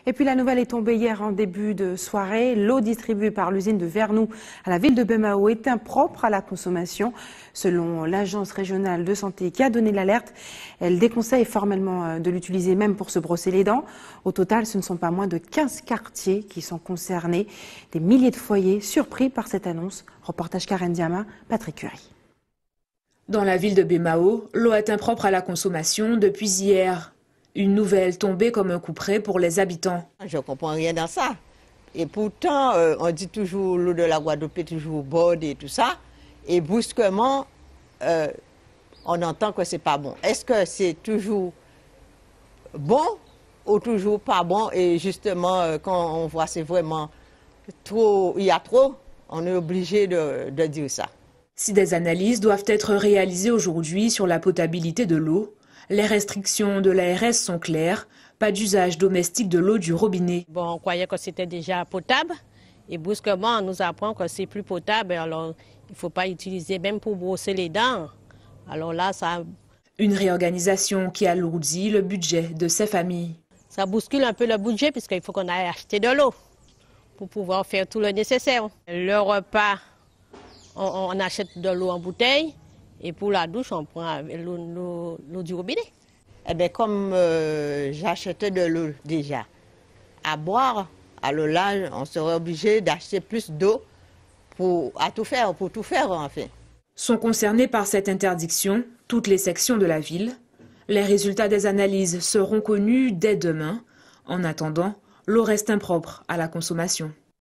Et puis la nouvelle est tombée hier en début de soirée. L'eau distribuée par l'usine de Vernou à la ville de Bemao est impropre à la consommation. Selon l'agence régionale de santé qui a donné l'alerte, elle déconseille formellement de l'utiliser même pour se brosser les dents. Au total, ce ne sont pas moins de 15 quartiers qui sont concernés. Des milliers de foyers surpris par cette annonce. Reportage Karen Diama, Patrick Curie. Dans la ville de Bemao, l'eau est impropre à la consommation depuis hier. Une nouvelle tombée comme un coup près pour les habitants. Je ne comprends rien dans ça. Et pourtant, on dit toujours l'eau de la Guadeloupe est toujours bonne et tout ça. Et brusquement, on entend que c'est pas bon. Est-ce que c'est toujours bon ou toujours pas bon? Et justement, quand on voit c'est vraiment trop, il y a trop, on est obligé de dire ça. Si des analyses doivent être réalisées aujourd'hui sur la potabilité de l'eau, les restrictions de l'ARS sont claires, pas d'usage domestique de l'eau du robinet. Bon, on croyait que c'était déjà potable et brusquement on nous apprend que c'est plus potable, alors il ne faut pas utiliser même pour brosser les dents. Alors là, ça... Une réorganisation qui alourdit le budget de ces familles. Ça bouscule un peu le budget puisqu'il faut qu'on aille acheter de l'eau pour pouvoir faire tout le nécessaire. Le repas, on achète de l'eau en bouteille. Et pour la douche, on prend l'eau du robinet. Eh bien, comme j'achetais de l'eau déjà à boire, alors là, on serait obligé d'acheter plus d'eau pour tout faire en fait. Sont concernées par cette interdiction toutes les sections de la ville. Les résultats des analyses seront connus dès demain. En attendant, l'eau reste impropre à la consommation.